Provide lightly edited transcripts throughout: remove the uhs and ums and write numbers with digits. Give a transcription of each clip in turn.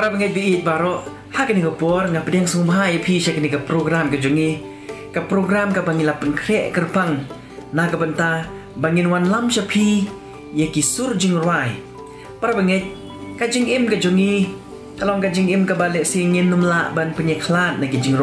para pengai biit baro hak ni gopor ngap deng sumhai pi shek ni ka program ke jongi ka program ka bangila penkre kerpang na ka benta bangin wan lam shapi ye ki sur jing rai para pengai ka jing im ke jongi kalong ka jing im ka balik singin numla ban penyeklat na ki jing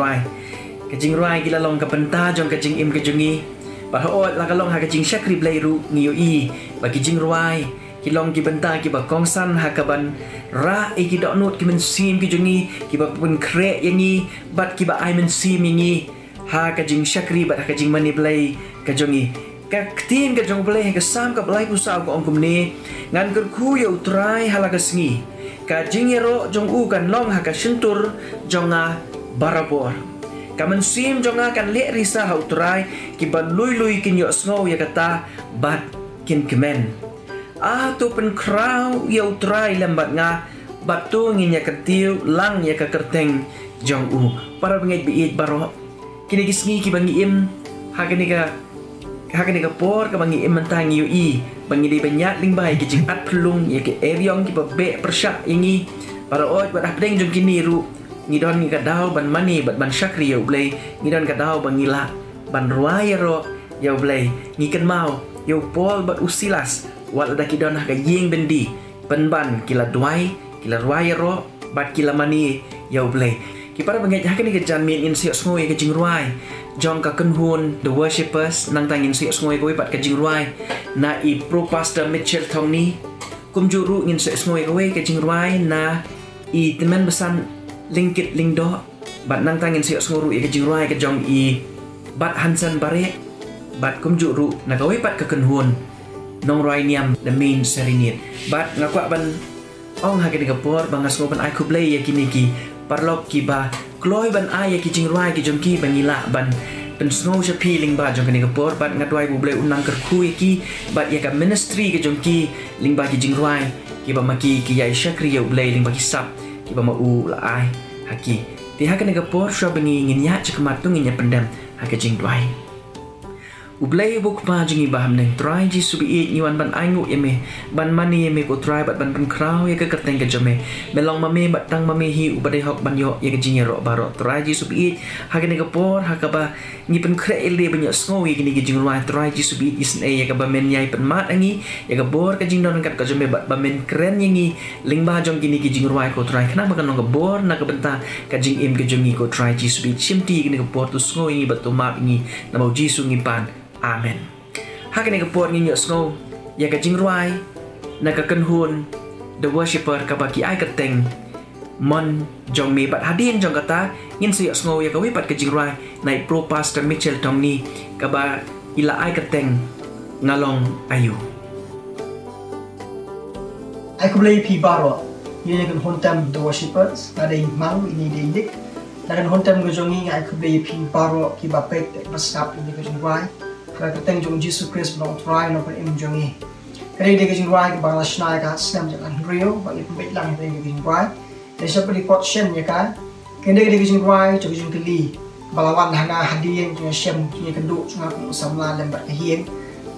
rai gila long ka benta jong ka jing im ke jongi Bahot la kalong ha kajing syakri blairu ngiyo i bagi jing ruai kilong ki benta ki ba kongsan ha kaban ra e ki dok not ki men sim ki jungi ki ba pun kre yangi bat ki ba ai men sim yangi ha kajing syakri bat ha kajing mani blai ka jungi ka ktin ka jong blai ka sam ka blai pusau ko ongkum ni ngan ker ku yo trai hala ka sngi ka jing yero jong u kan long ha ka shintur jonga barabor Kamen sim jonga kan le risa hautrai ki ban lui kin yo snow ya kata bat kin kemen. Tu pen krau ya utrai lembat nga batu ngin ya ketiu lang ya ka kerteng jong u. Para bengit biit baro kini gisngi ki bangi im hakani ka por ka bangi im mentang yu i bangi di banyak ling bai ki jing at pelung ya ki eriong ki be persyak yangi para ot bat apdeng jong kini ru ngidon ngi kadau ban mani bat ban syakri yau blai ngidon kadau ban ngila ban ruaya ro yau blai ngiken mau yau pol bat usilas wal ada kidon ha ying bendi ban kila duai kila ruaya ro bat kila mani yau blai ki para banget ha kini ke jan min in siok ngoi ke jing ruai jong ka kenhun the worshippers nang tangin siok ngoi ko bat ke jing ruai na I pro pastor Mitchell Thong ni kum juru ngin siok ngoi ko ke jing ruai na I teman besan lingkit lingdo bat nang tangin siok nguru I ke jing ruai ke jong I bat hansan bare bat kum juru na gawe pat ke kenhun nong ruai niam the main serinit bat ngakwa ban ong ha ke digapor bangas ngoban ai kublai ya kini ki parlok ki ba kloi ban ai ya ki jing ruai ki jong ki bangila ban pen snow sha peeling ba jong ke digapor bat ngatwai bu blai unang kerku ki bat ya ka ministry ke jong ki ling ba ki jing ruai ki ba maki ki ya syakri ya blai ling ba ki sap ki ba mau la ai haki ti ha kan gapor sho bengi ngin ya cekmat tu ngin ya pendam ha ka jing duai ublai buk pa jingi baham neng try ji subi it niwan ban aingu eme ban mani eme ko try bat ban krau ya ka kerteng ke jome melong mame bat tang mame hi ubade hok ban yo ya ka jing ro baro try ji subi it ha kan gapor ha ka ba ngi pen kre ele banyak snowy gini ke jing ruai try ji subi it isne ya ka ba men yai pen mat angi ya ka bor ka jing don kat ka jome bat ba men keren yangi ling ba jong gini ke jing ruai ko try kana ba kan ka bor na ka benta ka jing im ke jongi ko try ji subi chimti gini ka bor tu snowy bat tu map ngi na mau ji su ngi pan amen ha ka ni ka bor ngi yo snow ya ka jing ruai na ka kenhun the worshipper ka ba ki ai ka teng mon jong mi bat hadin jong kata ngin siok snow ya ka wi pat ka jing ruai nai pro pastor Mitchell Thong ni ka ba ila ai ka teng ngalong ayu ai ku blai pi baro ni kan hontam the worshippers ada mau ini dik dan hontam go jongi ai ku blai pi baro ki ba pek basap ini ka jing ruai ka teng jong Jesus Christ long try no pa im jongi kare de ka jing ruai ka ba la snai ka snam jalan rio ba ni pek lang de ka jing ruai Desa beri pot shen ya kan, kena kita kijing ruai, coba kijing keli, balawan hanga hadiah punya shen, punya kenduk, cuma pun samla lembat kehian.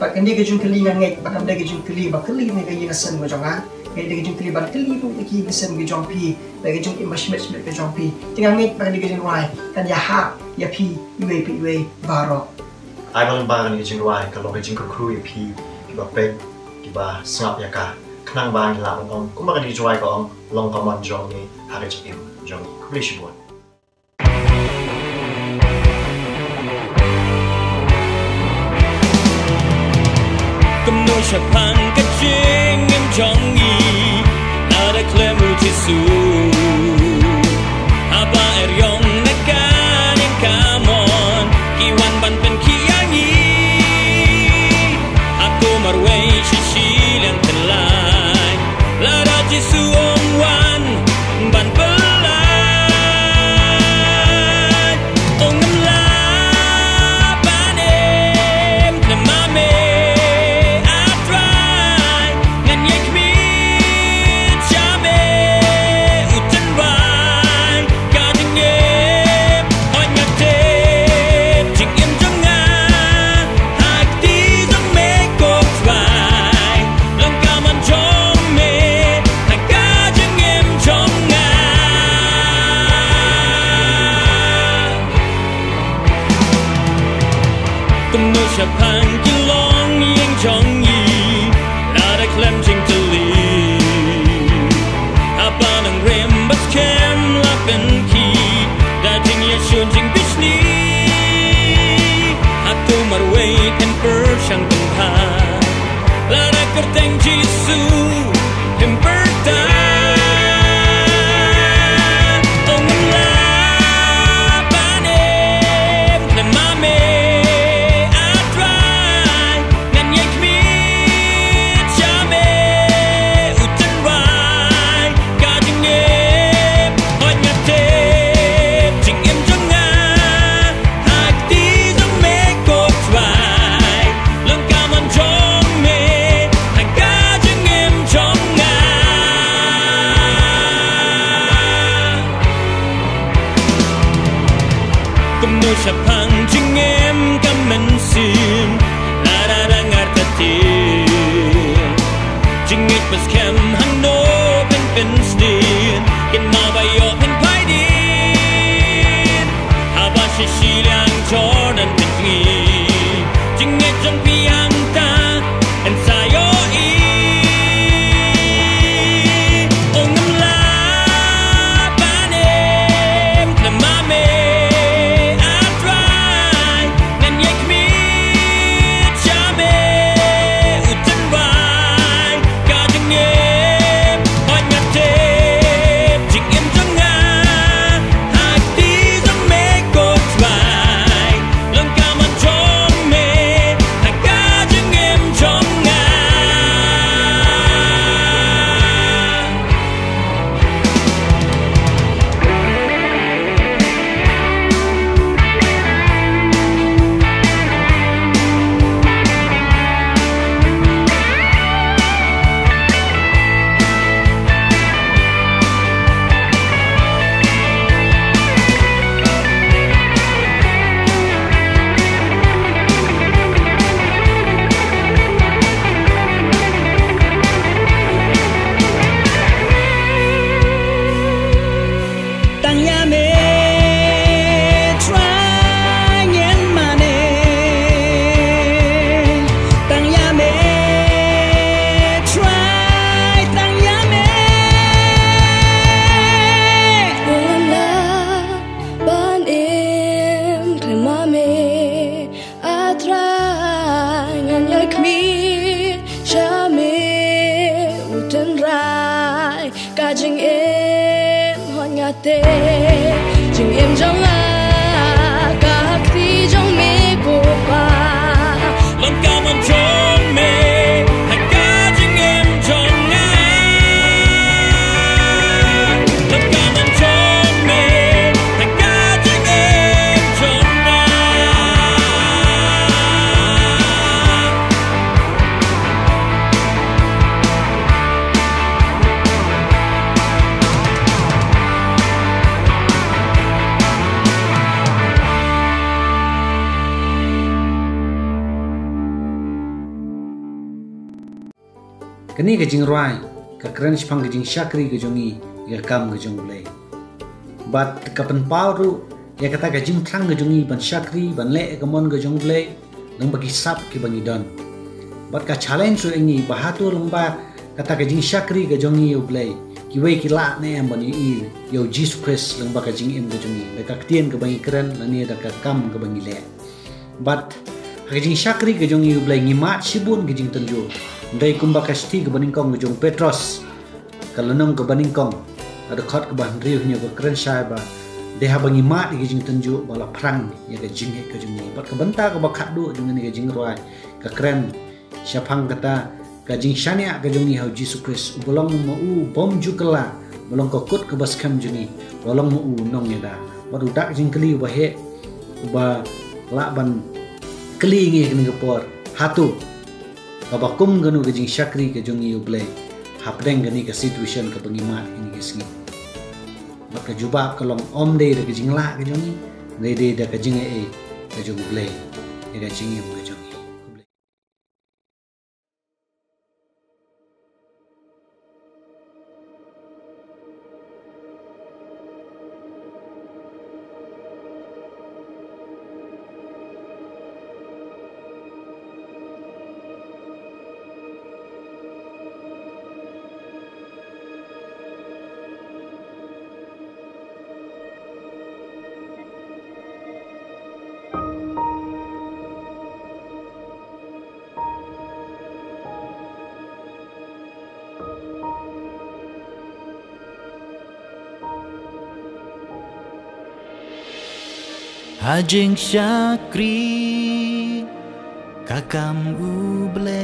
Pak kena kijing keli ngangek, pak kena kijing keli, pak keli ni kaya ngesen berjongan, kena kijing keli ban keli pun kaki ngesen berjong pi, pak kijing imasmet berjong pi. Tinggal ngek pak kena kijing ruai, kan ya hak, ya pi, iwe baro. Ai bang bang ni kijing ruai, kalau kijing kru ya pi, kiba pek, kiba sengap ya kah. Kenang bang la ong ku ma di joy ko ong long common jong ni ha ge im jong ku bli shi bon kum no shapan ka jing im jong ni na da klemu ti su aba er yong na kan in kamon ki wan ban pen ki yangi aku marwei shi lang telah Jisu ong wan ban pelan ong ngam la ban em na mame I try ngan yek mi chame ชะพังกิลองยังจองยีน่าได้เคลมจริงจะลีหาปานังเรียมบัสเข้มและเป็นขีได้จริงอย่าชวนจริงบิชนีหากตัวมาเวทเป็นเปอร์ช่างเป็นพาและได้กระเตงจีซูเป็นเปอร์ตาชะพังจึงเอ็มกับมันซีนลาดาดังอาร์ตเตียจึงเอ็ดบัสแคมฮันโนเป็นสตีนกินมาใบยอเป็นไพดีนฮาบาชิชิเลียงจอร์แดนเป็นกีจึงเอ็ดจงพิยันตาเอ็นซาโยอีองน้ำลาปาเนมและมาเมจึงเอ็มจงอากาที่จงมีกูปาลองกามันจงเมให้กาจึงเอ็มจงงาลองกามันจงเมให้กาจึงเอ็มจงงาkini kajing ruai ka keren spang kajing syakri kajongi ya kam kajong blai bat kapan pauru ya kata kajing thang kajongi ban syakri ban le kamon kajong blai nang bagi sap ki bangi don bat ka challenge ini bahatur lomba kata kajing syakri kajongi u blai ki wei ki la ne am ban i yo Jesus Christ lang ba kajing im kajongi da ka tien ka bangi keren lani da ka kam ka bangi le bat kajing syakri kajongi u blai ngimat sibun kajing tenjo Dai kumba kasti ke baningkong ke jong Petros kalanong ke baningkong ada khot ke ban riu nya ke keren sai ba deha bangi mat ke jing tenju bala prang ya ke jing ke jong ni bat ke benta ke bakat du jong ni ke jing roi ke keren syapang kata ke jing syania ke jong ni hau Jesus Christ bolong mo u bom ju kala bolong ko kut ke bas kam jong ni bolong mo u nong ya da bat udak jing kli ba he ba la ban kli ngi ke por hatu Babakum ganu ke jing syakri ke jong iu blai hapdeng gani ke situation ke pengimat ini ke singi maka jubab kalong om de ke jing la ke jong ni de ke jing ke jong blai ke jing iu ke jong Hajing syakri kakam ublay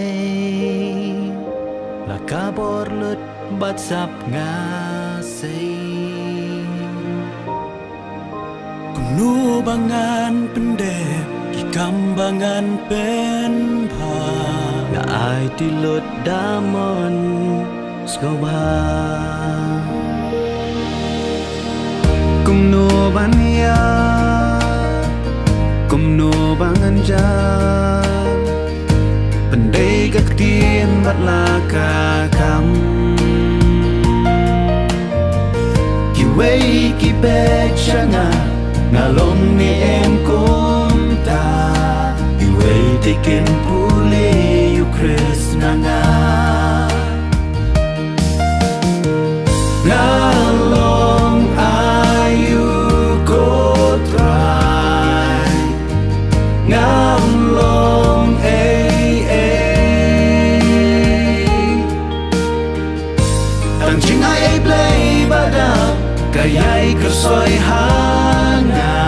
lakabor lut batsap ngasay kuno bangan pendep ikambangan penpa nga ay tilot damon skoba kuno banya kumno bangan jam pendai gaktin batlaka kam kiway kibek syanga ngalong ni em kumta kiway tikin puli yu kris nanga ngalong ayu kotra ngamlong tang ching ai play badap kayai kersoy hanga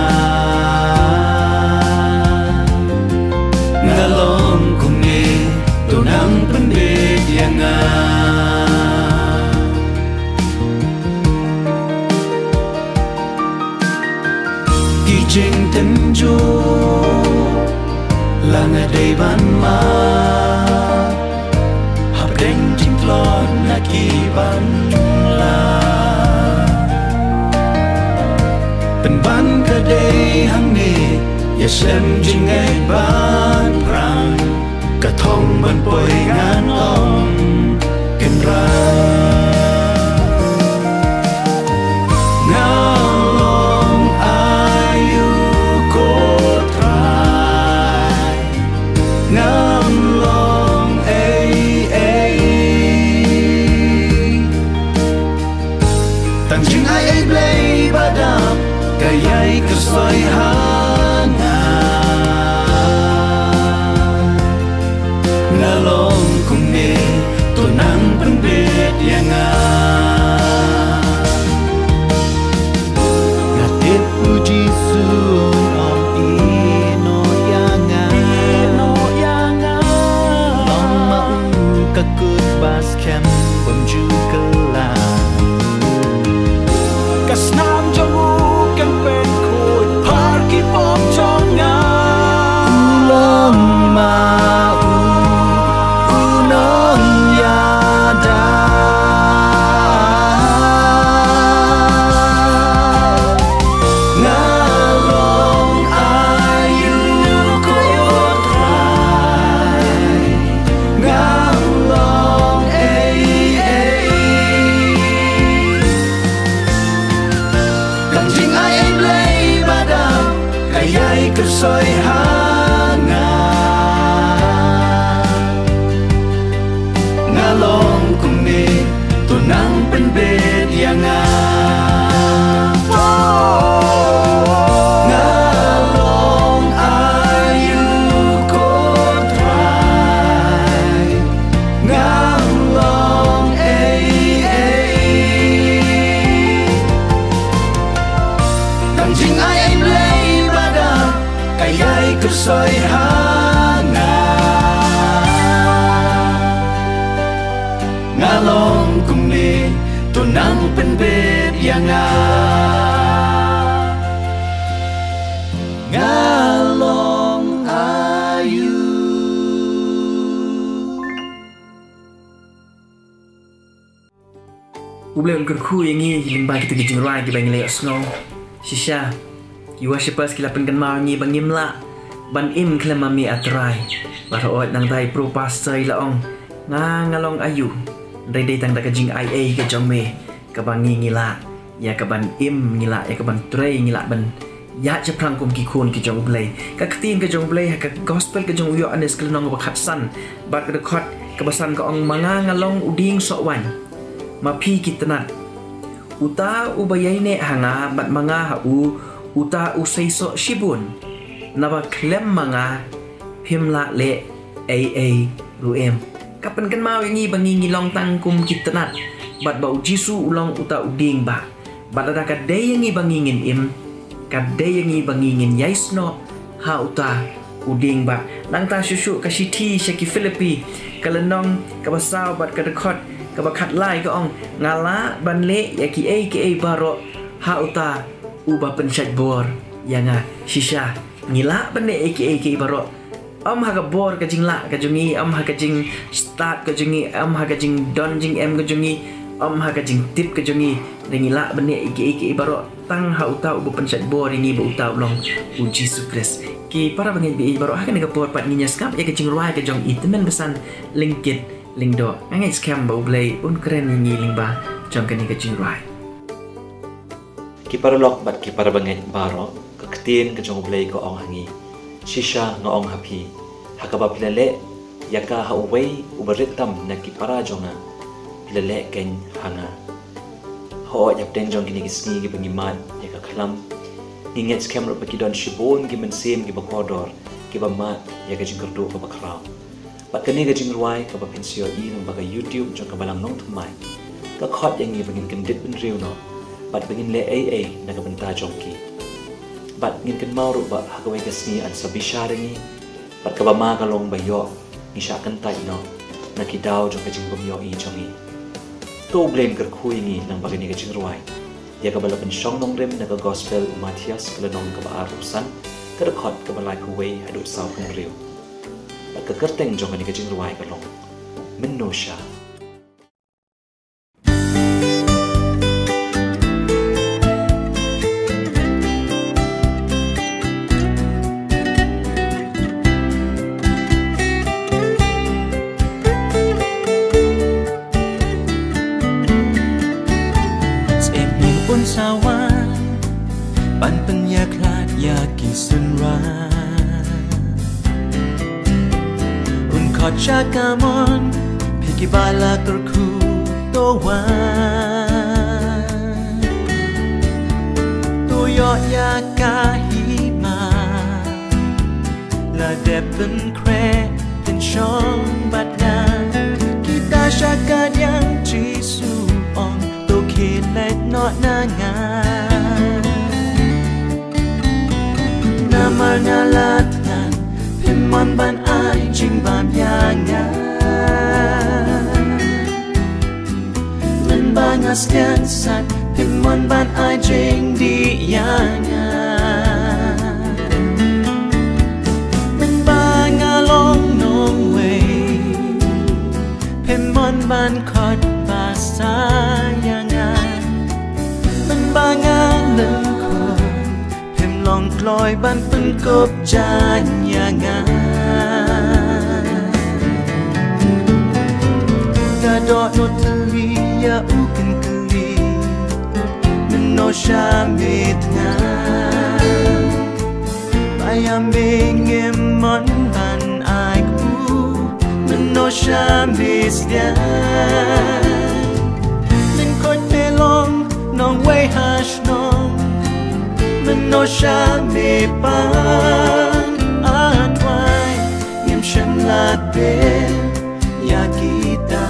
ngalong kumni tunang pendit yanga kijing tenju langa day ban ma hab deng jing klon laki ban la pen ban ka day hang ni ya sem jing ai ban prang ka thong ban poi ngan om ken ra kayai kersoy hanga ngalong kumni tunang pendit yanga ngatit puji sun om ino yanga long mau kakut bas kem bonju kelang kasnam jamuเป็นคุยพาร์กิปอบจองงาลมมาอูน้องยาดางาลงอายุก็ตรายงาลงตั้งจริงkayai kersoy hanga ngalong kumni tunang penbet yanga ngalong ayu kotrai ngalong tang jing ai kayai kersoy hanga ngalong kumni tunang penbet yanga ngalong ayu Ublem kerku yang ini limba kita gijing rai di bangilai osno shisha Iwa sipas kilapan kan marngi bangim la ban im klamami atrai baraot nang dai pro pastor ilaong ngalong ayu dai dai tang dakajing ia ke jongme ka bangi ngila ya ka ban im ngila ya ka ban trai ngila ban ya chaprang kum ki khon ki jong blai ka ktin ka jong blai ka gospel ka jong yo anes klenong ba khatsan bat ka khot ka basan ka ong manga ngalong uding sowan ma phi kitna uta ubayai ne hanga bat manga ha uta usai so shibun naba klem manga himla le ruem kapan kan mau ini bangi ngilong tangkum kitnat bat bau jisu ulong uta uding ba bat ada ka day ngi bangingin im kadai yang bangingin yaisno ha uta uding ba nang ta susu ka siti syaki Filipi kalenong ka basau bat ka dekot ka bakat lai ka ong ngala banle yaki ai baro ha uta uba pensyat bor yanga shisha ngila bane ai baro am ha ka bor ka jingla ka jungi am ha ka jing start ka jungi am ha ka jing don jing em ka jungi am ha ka jing tip ka jungi ngila bane ai baro tang ha uta uba pensyat bor ini ba uta ulong u Jesus Christ ki para bangin bi baro ha ka ne ka bor pat nginya skap ya ka jing ruai ka jong itemen besan lingkit lingdo ngai scam ba ublay un keren ngi lingba jong ka ni ka jing ruai ki para lok bat ki para bangin baro ka ktin ka jong ublay ko ong hangi shisha nga ong hapi hakaba pilale yaka ha uway ubaritam na ki para jonga pilale ken hanga ho yap den jong kini gisni gi bangimat yaka khalam inget scam ro pakidon shibon gi mensem gi bakodor gi bamat yaka jingkerdo ka bakrao bat kani ga jingruai ka bapensio i nang baga YouTube jong ka balang nong thumai ka khot yang gi bangin kendit ben riu no bat bangin le ai na ka banta jong ki bat ngin kan mau ro ba hagawai gasni an sabisha ringi bat ka bama ka long bayo ni sha kan tai no na ki daw jong ka jing bom yo i jongi to blame kar khui ngi nang bagani ka jing ruai ya ka balapan shong nong rem na ka gospel Matthias ka nong ka ba arusan ka khot ka balai ku wei adu saw kan riu bat ka kerteng jong ka jing ruai ka long min no sha sawan pan penyaklat yaki sunra un kocha kamon piki bala terku towan toyo yakahima la depen kre ten shong batna kita syakat yang jisu ong let not nangan namar ngalatnan pimon ban ai jing bam yangan men bangas sat pimon ban ai jing di yangan men bangalong nong way pimon ban kot basayang bangan lengkon pem long kloy ban pengkop janyangan gadot no teli ya uken keli no shamit ngan bayam bingem mon ban ai ku no shamis dia men kon pelong nong way hash nong no shame pan atwai yem shem late ya kita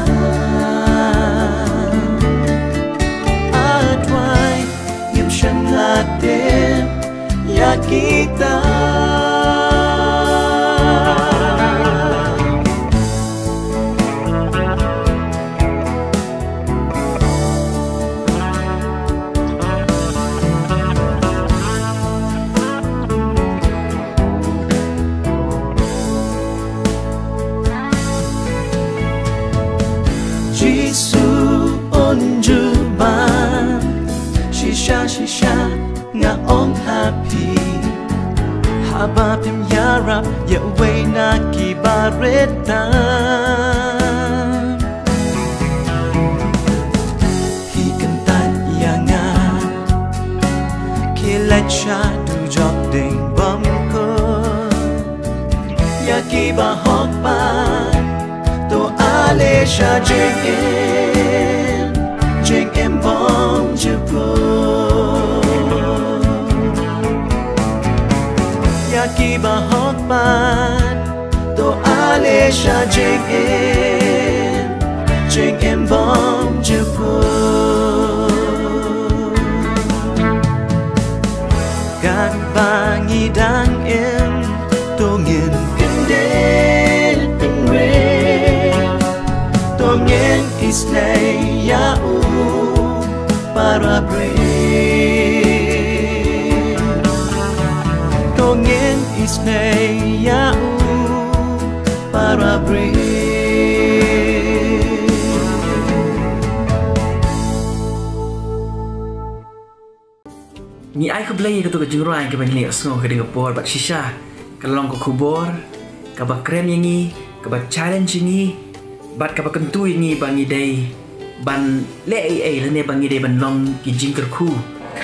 atwai yem shem late ya kita Shisha nga ong happy haba pim yarap ya way na kibareta hi kantat yanga kilat sha du jok ding bam ko ya kiba hok pa to ale sha jing em bom jupo Yaki bahok man to ale sha jing em bom jupo kendel penre Tongen isnei yau para bre Tongen isnei yau para bre Ni ai keblai ke tu ke jingruai ke bangli asngo ke dengan por bat shisha kalong ko kubor ka ba krem yangi ka ba challenge yangi bat ka ba kentu yangi bangi dai ban le ai le ne bangi dai ban long ki jingker ku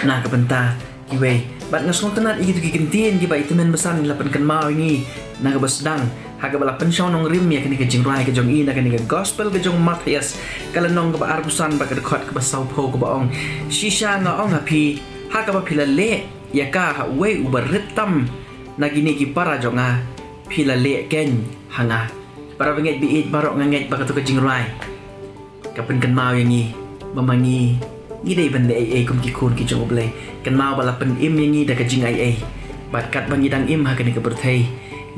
na ka benta ki wei bat ngasno tenat iki tu ki kentien ki ba itemen besan lapan kan mau yangi na ka ba sedang ha ka ba lapan shaw nong rim ya ke ni ke jingruai ke jong i na ke ni ke gospel ke jong Matias kala nong ka ba arbusan ba ka dekot ka ba sau po ka ba ong shisha nga ong api Hakaba pila le yaka ha we ubaritam nagini ki para jonga pila le ken hanga para benget biit barok nganget bakatu ke jingrai kapen kan mau yangi mamangi ngidai bande ai kum ki kun ki jong oble kan mau bala pen im yangi da ke jing ai bat kat bangi dang im ha kani ke berthai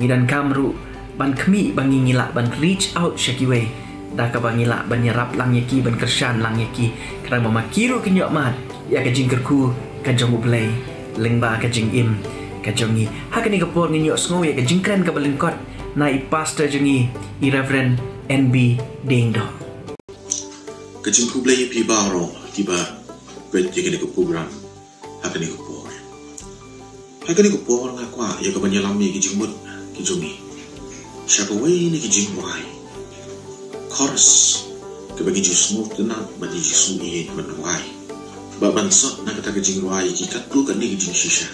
ngidan kamru ban khmi bangi ngila ban reach out shakiwe da ka bangila ban yarap lang yaki ban kershan lang yaki kra mama kiru kinyok mat ya ke jingker ku kajong ublay lengba kajing im kajongi hakani kapor nginyo sngo ya kajing kren ka balengkot na i pastor jongi i reverend NB Dingdo kajing ublay pi baro tiba kwet jengene ko program hakani kapor nga kwa ya ka banyalami kajing mut kijongi shapaway ni kajing wai chorus ka bagi jismu tenat bagi jismu i manwai Baban sot na kata kejing ruai ki katlu kan ni kejing shisha.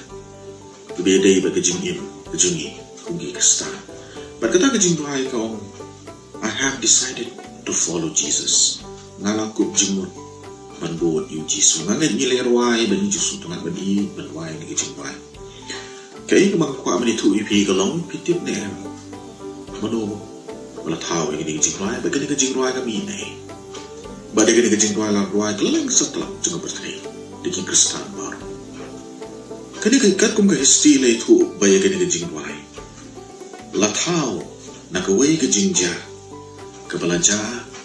Kebedai ba kejing im, kejingi, kugi kesta. But kata kejing ruai kaong, I have decided to follow Jesus. Ngalakup jimut, ban buat yu Jisu. Ngangat nilai ruai ban Jisu tungat ban i, ban ruai ni kejing ruai. Kaya kemang kwa menitu ipi kalong, pitip ni em. Mano, wala tau yang ni kejing ruai, bagai ni kejing ruai kami ni. Badai kena kejing ruai lang ruai kelang setelah jangan bertani dengan Kristan baru. Kena kekat kum ke istilah itu bayar kena kejing ruai. Latau nak kawai kejing jah kebalaja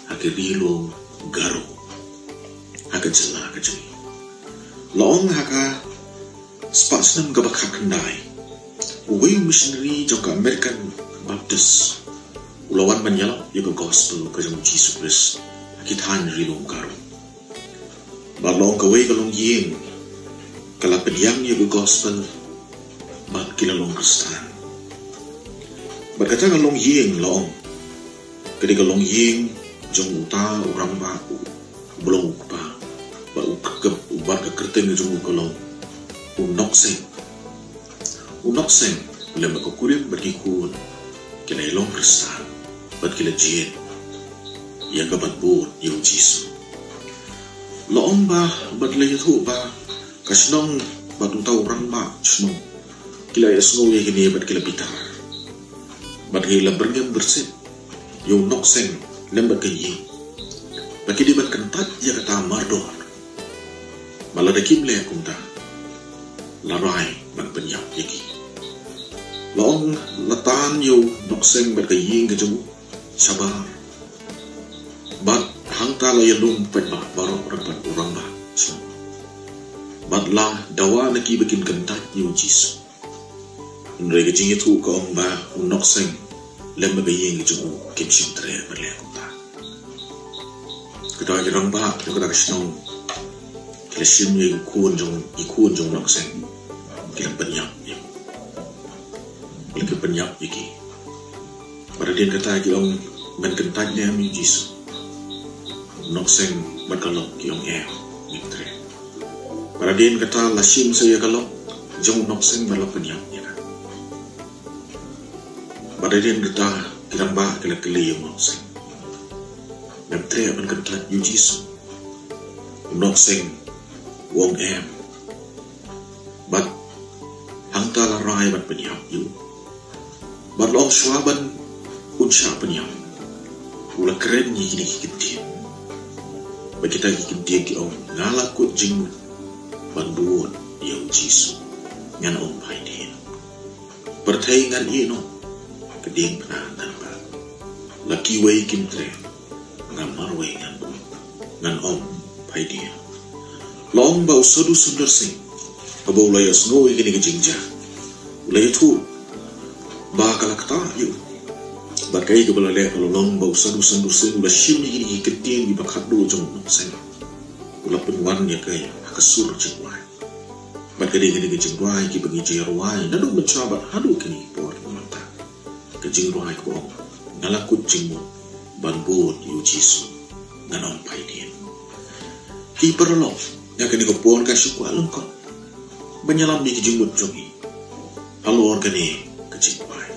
hake rilo garu hake jela kejing. Long haka spasnam gabak hakendai. Uwai missionary jangka American Baptist ulawan menyalap juga gospel kejang Jesus Kristus. Kitan rilong karo. Balong kaway kalong ying kalapediyang yung gospel bat kilalong Kristan. Berkata kalong ying long kadi kalong ying jong uta urang ba belum pa ba ubar ka kerteng jong kalong unokseng lem ko kurim berkikun kilalong Kristan bat kilajien yang kabat buat yung Jisu. Loong ba bat layat ho ba kasnong batutaw orang ba snong kila yasno ya kini bat kila bitar bat kila bergam bersih yung nokseng lembat kanyi bagi di bat kentat ya kata mardor malada kimle kumta larai ban penyap yaki loong latan yung nokseng bat kanyi ngajung sabar bat hangta la yalum pet ba barok orang ba bat la dawa na ki bikin kentat yu Jisu nre ke jing itu ko ba unok seng lem ba yeng ju kim shin tre ba le ko ta kita ke rang ba ke ka shnong ke shim ye kun jong nok seng ke penyap ye ke penyap iki pada dia kata ki ong ben kentatnya mi Jisu nokseng berkalok kiong mitre. Para din kata lasim saya kalok jong nokseng balok penyapnya. Pada din kata kirang bah kila kili yung nokseng. Mitre akan kentat yu Jisu. Nokseng wong bat hangta larai bat penyap yu. Bat long swaban unsya penyap. Ula keren ni kini kikitin. Bagi kita kikintiya ki ong ngalakot jing banduon yung Jisu ngan ong paidin. Pertaingan ino keding pernah dan ba laki wei kim tre ngan marwei ngan om pai dia long bau sodu sundar sing abau layas ngoi gini ke jingja ulai tu ba kala kata yu bakai ke bala le kalau long bau sodu sundar sing ulah shim gini ke keding di bakat do jong sing ulah penwan ya kai hakasur jingwai bat keding gini ke jingwai ki bagi jirwai nadu mencabat hadu kini por mata ke jingwai ko ngalakut jingmu banbut yu jisu nganom pai dia ki perlo ya kini ko pon ka syuku alungko menyelam di jingmut jongi halo organi ke jingpai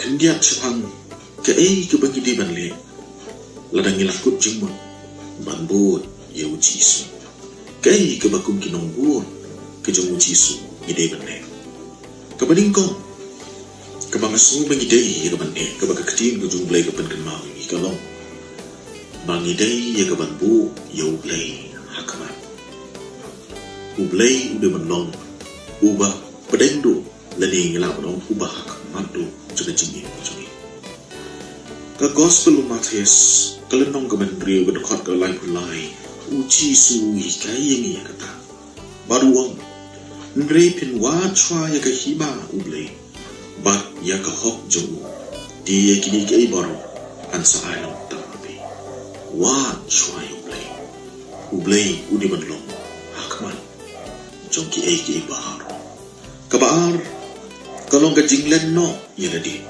kendiat sepang ke ke bagi di banle ladang ngilakut jingmut banbut yu jisu ke bakum kinong bun ke jongu jisu ide banle ke badingkong ke bangasu mengidei ke banle ke bagaketin ke jumblai ke penken mau ni kalong bangidei ya ke banbu yu blai hakaman ublai udah menong ubah pedendo lani ngelak menong ubah hakaman do juga jingin ke gospel Matius kelenong ke menrio ke dekat ke lai pulai uji sui kai ya kata baru wang nrepin wachwa ya ke hima ublai bat ya ke hok jongu dia kini ke baru ansa alam tapi wachwa ublai udah menong hakaman jongki eki bahar kabar kalau kajinglen no yeladi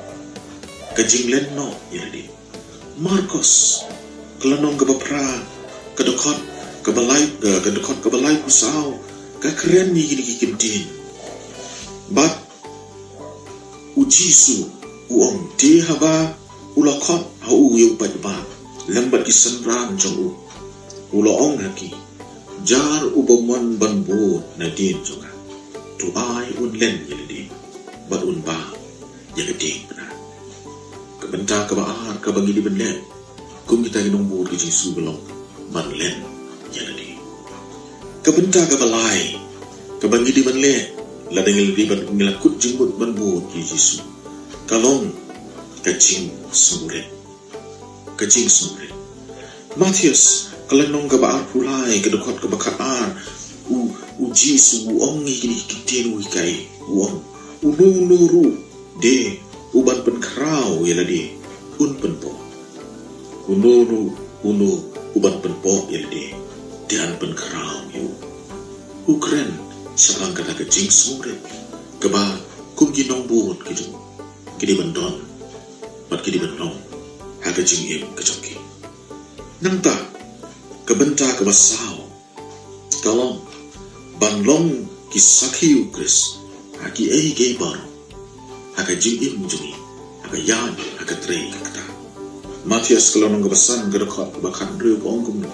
kajinglen no yeladi Marcos kelenong kebapra kedekot kebalai kusau kekeren ni gini kintin bat ujisu uom ti haba ulakot hau yu badba lembat kisenran jong uloong lagi jar ubomon banbut nadin juga tu ai unlen yeladi bat unba yeladi benar kebentar kebaar kebangi di benlen kum kita inong bur ke Yesus belong banlen yeladi kebentar kebalai kebangi di benlen ladang yeladi ban ngilakut jinggut banbut ke Yesus kalong kacing sumuret Matius kelenong kebaar pulai kedekot kebakaan uji suhu ongi kini kitin wikai uang nuru de uban penkerau yeladi un penpo unu uban penpo yeladi tian penkerau yu ukren serang kata kecing sumre keba kum ginong buut gitu kini bendon bat kini bendong haga jing im kecoki nangta kebentar kebasau kalong banlong kisaki ukris haki gay baru haka jingin mujuni haka yan haka trei kata Matius kelonong kebesan kedekat kebakan riu pongkum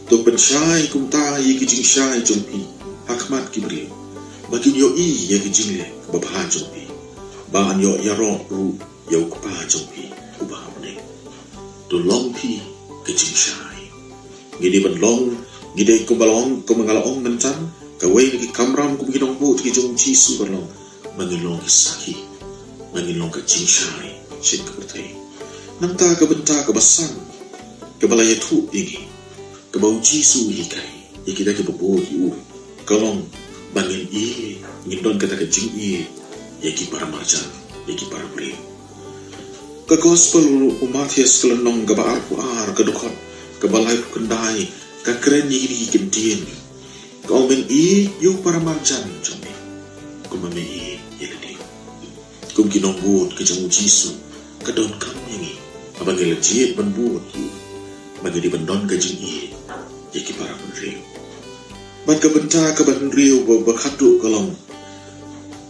tu pensyai kumta ye kijing syai jumpi hakmat kibri bagi yo ye kijing le kebahan jumpi bahan yo yaro ru yo kupa jumpi ubah mene tu longpi kijing syai gidi benlong gidi kumbalong kumengalong mencan kawai lagi kamram kumginong bu kijong Yesus berlong mengilong kisaki mengilong kecing syai sin kebertai nangta kebentar kebesan kebalaya tu ini kebau Yesus hikai ya kita kebebu yu kalong bangin ngindon kata kecing ya ki para marjan ya ki para beri ke gospel Matius kelenong kebaar puar kedukot kebalai kendai kekeren yiri kentin kau men yu para marjan jombi kumame yeledi kum kinong buat ke jong Yesus kedon kam yangi abang gelejit banbut yu bagi di bendon ke jing yaki para penriu bat kebentar ke banriu berkatu kalong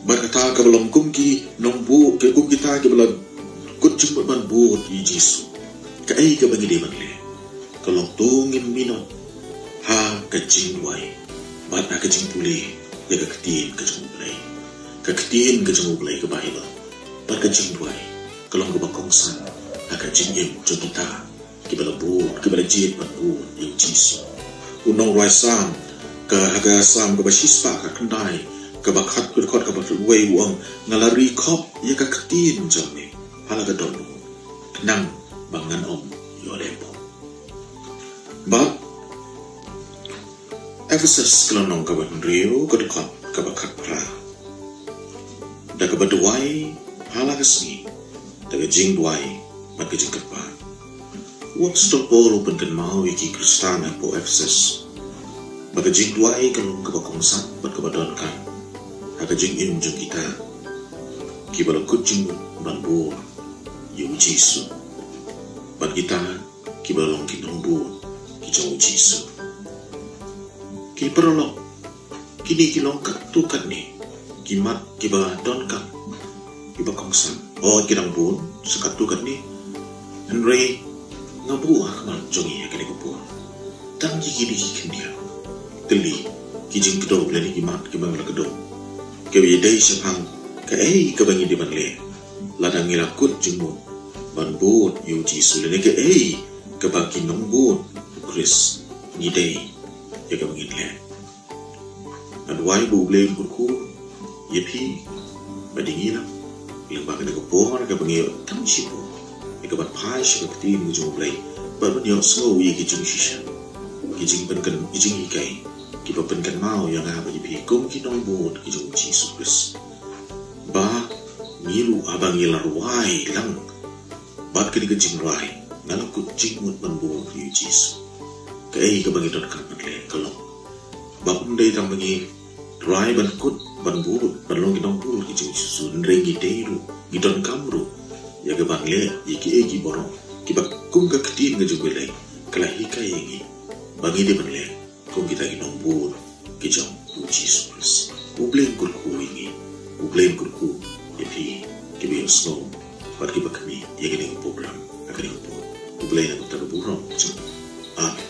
berkata ke belum kum ki nombu ke kum kita ke belum kut jemput banbut Yesus ke ke bagi di banle kalau tungin minot ha kecing wai bat ha kecing pulih ya keketin kecing ulai keketin kecing ulai ke Bible bat kecing wai kalau ke bakongsan ha kecing im jo kita ke belabut ke belajit banbut Yesus unong wai sam ke haga sam ke basispa ke kendai Kabakhat kurkot kabat way uang ngalari kop ya kaketin jome halaga donu nang bangan om yolepo. But Ephesus kelonong kabat rio kurkot kabakhat pra. Da kabat duai halaga sni daga jing duai mat kejing kerpa. Wak stop all open kan mau iki kristana po Ephesus. Baga jing duai kalong kabakongsan bat kabadon kan. Aga jing im jung kita kibala kucing banbu yu Jisu ban kita kibala long kinong bu kijong Jisu kiperolo kini kilong katukan ni kimat kiba don kan kiba kongsan kinang bun sekatukan ni henry ngabu akmal jongi akani kopur tang jiki kendia teli kijing kedong belani kimat kibang la kedong kebi dai sepang ke kebangi di banle ladang ngilakut jengmut banbut yu Jisu lene ke kebaki nombut Chris ni dai ya kebangi le dan wai bu ble kurku yepi badingila yang bakal ke pohon kebangi tam sipu ke bat pai seperti mujo ble ban yo so wi ki jing shisha ki jing penkan jing ikai kipa penkan mau yang apa yepi kum ki nombut ki jong Jisu Chris ba niru abang ilar wai lang bat kini kejing wai ngalang kucing mut banbu yu Jisu ke ke bangi dot kan le kalong ba undai tang bangi rai ban kut banbu banlong kinong pul ki jing Jisu nrengi deiru gidon kamru ya ke bang le iki borong kiba kum ka ketin ngejubele kalahi kayengi bangi de banle kum kita kinong pul ki jong Jisu Christ ublen kurku ini ublen kurku yapi kibi snow bat kiba kami ya gini program akan itu ublen aku tak burung amin.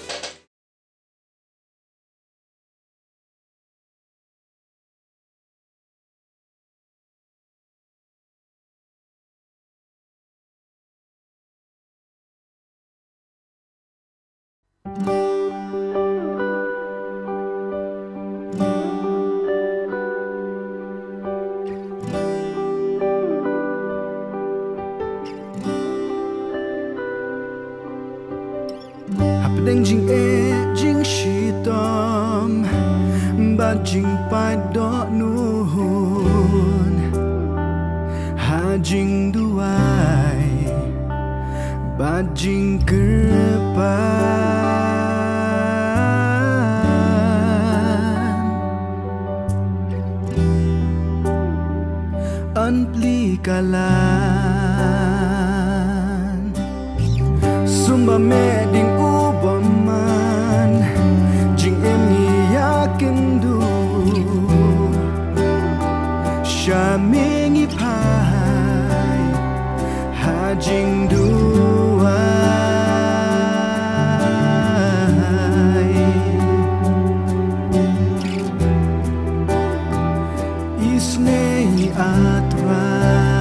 Deng jing jing shitom ba jing pai do nun ha jing duai ba jing kerpan anpli kalan sumba meding Baman jing emi yakin du shamingi pai ha jing duai isne atrai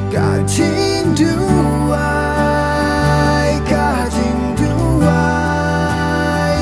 kajing duai kajing duai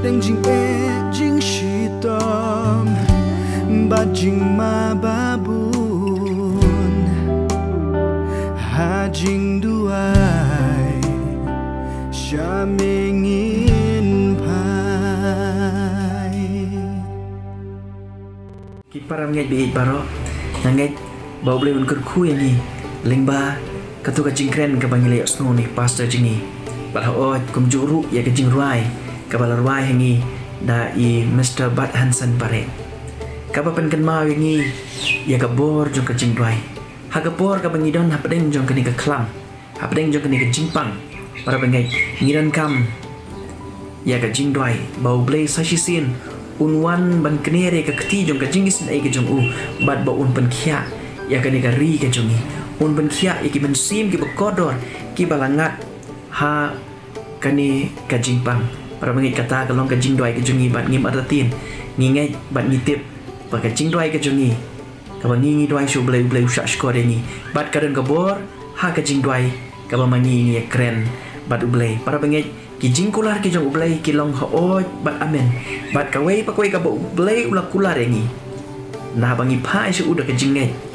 deng jing jing shitom ba jing ma babun ha jing duai sha mengin pai Kiparam ngai bi baro ngai bau boleh unkur ku yang ni lingba katu ka jingkren ka bangile snow ni pastor jingi balau kum juru ya ka jingruai ka balarwai hangi da I Mr. Bud Hansen pare ka ba pen kan mau yangi ya ka bor jong ka jingruai ha ka bor ka bangidon ha pedeng jong ka ni ka klam ha pedeng jong ka ni ka jingpang para bangai ngiran kam ya ka jingruai bau boleh sasisin unwan ban kenere ka kti jong ka jingis ai ka jong u bad ba un pen khia ya ka ni ka ri ka jongi un pen khia ya ki ben sim ki ba kodor ki balangat ha kani ka jingpang para mengit kata kalong ka jingdoi ka jongi bat ngim aratin ngingai bat ngitip ba ka jingdoi ka jongi ka ba ngi doi shu blai blai usha skore ni bat kaden ka bor ha ka jingdoi ka ba mangi ni kren bat ublai para mengit ki jingkular ki jong ublai ki long ho bat amen bat ka wei pa koi ka ba ublai ula kular ngi na bangi pa shu uda ka jingai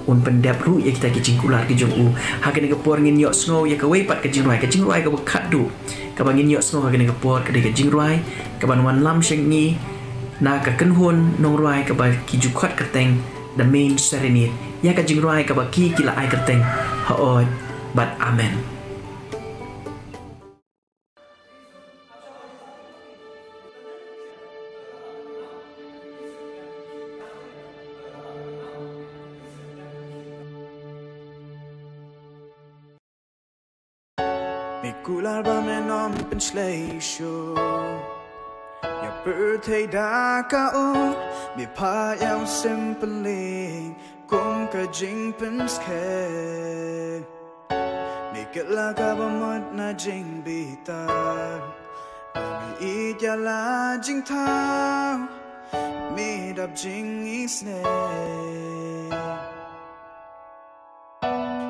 un pendap ru ya kita ki jingkular ki jong u ha ka ni ka por ngin yok snow ya ka wei pat ka jingrai ka ba khadu ka bangin yok snow ka ni ka por ka de ka jingrai ka ban wan lam sheng ni na ka kenhun nong ruai ka ba ki jukhat ka teng the main serenit ya ka jingrai ka ba ki la ai ka teng ha oi but amen Mikular ba menom pen sleisho ya birthday da ka o mi pa yaw simply kum ka jing pen ske mi ketla ka ba mot na jing bitar mi it ya la jing thao mi dap jing isne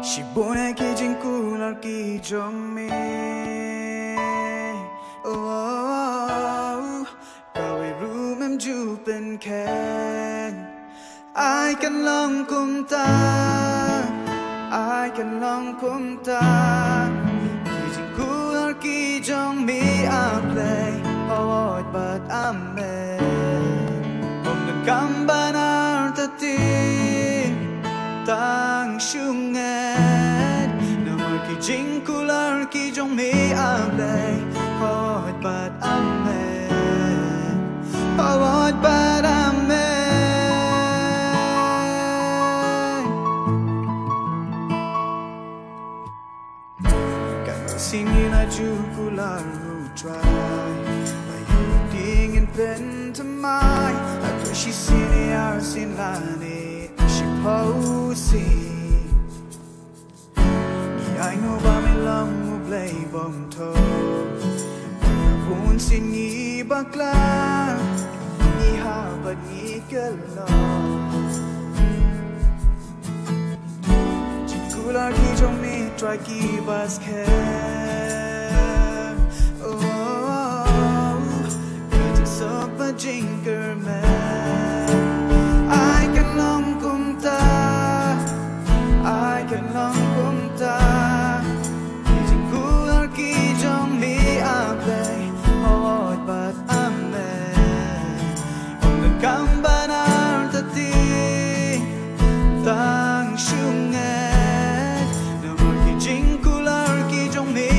She bone ki jing kular ki jong me oh kawi room em ju pen ken I can long kum ta I can long kum ta ki jing kular ki jong me I play oh but amen om den kambanar tatin tang shunget namar ki jingkular ki jong me ablay hot but amen hot but amen kama singin a jukular ru try by you ding in pen to my after she seen it our sin lani Posey I know ba mi lang mo play bom to Pun sin ni bakla Ni habat ni kala Jingkular ki jong mi try ki basket Oh Kajik sopa jinker man I can long I can long kum ta jingkular ki jong mi ablay hot but amen om den kambanar tati tang shunget namar ki jingkular ki jong mi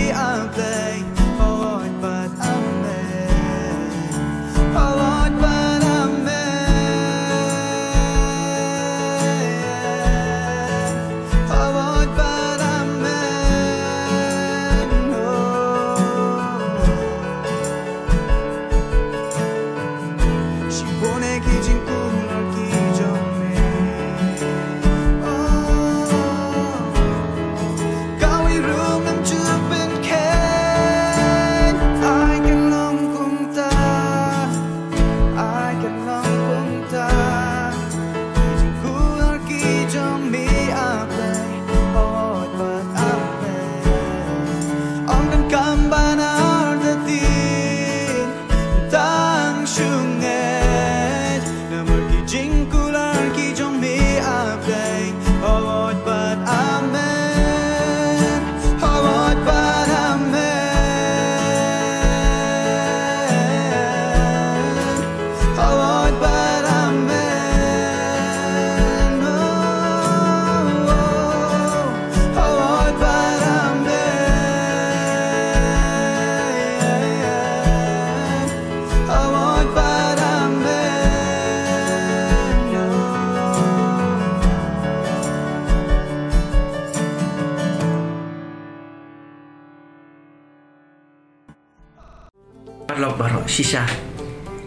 parlok baro shisha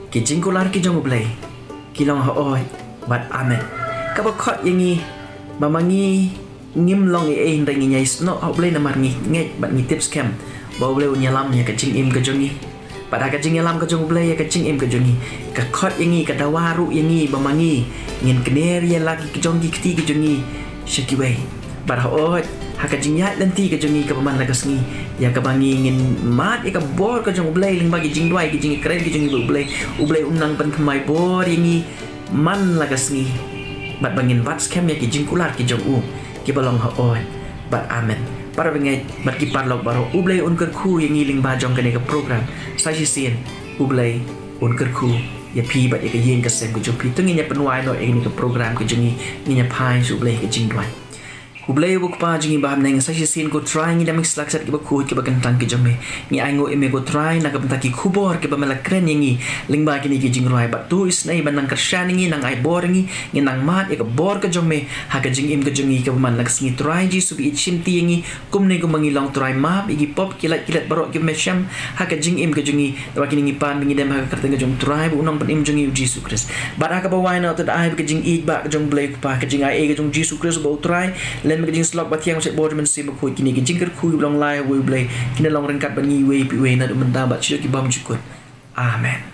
ki jingkular ki jong blay ki long ho oi bat amen ka ba khot yangi mamangi ngim long e ndai ngi nyai no ho blay namar ngi ngai bat ngi tips cam ba blay unyalam ya ka jing im ka jongi pada ka jing yalam ka jong blay ya ka jing im ka jongi ka khot yangi ka dawaru yangi mamangi ngin kner ya lagi ka jongi kti ka jongi shaki way bar ho oi haka jingyat nanti ka jongi ka paman lagas ngi ya ka bangi ngin mat ya ka bor ka jong blay ling bagi jing duai ki jing kren ki jongi blay unang pan pemai bor yangi man lagas ngi bat bangin vats kem ya ki jing kular ki jong ki balong ha oi bat amen para bengai bat ki parlok baro blay un ku yangi ling ba jong ka ne ka program sai sin blay un ku ya pi bat ya ka yen ka sem ku jong pi tungi nya penwai no ni ka program ka jongi ni nya pai su blay ka jing duai Ublay buk pa jingi baham neng sa sin ko try ngi damik slaksat ki bakut ki bakantang ki jome ni aingo eme ko try na kapenta ki khubor ki bamela kren ngi lingba ki ni ki jing roi bat tu is nei banang kershan ngi nang ai bor ngi nang mat e ka bor ka jome ha ka jing im ka jongi ka man laks ngi try ji su ki chim ti ngi kum ne ko mangi long try map igi pop kilat barok ki mesham ha ka jing im ka jongi da ki ngi pan ngi dem ha ka kerteng jong try bu unang pan im jongi Jesus Christ bat ha ka bawai na to da ai ka jing eat ba ka jong blay pa ka jing ai e ka jong Jesus Christ bo try len me jing slok batiang set board men sim ko kini jing ker khu long lai we blay kini long rengkat bangi we pi we na menda bat chio ki bam chukut amen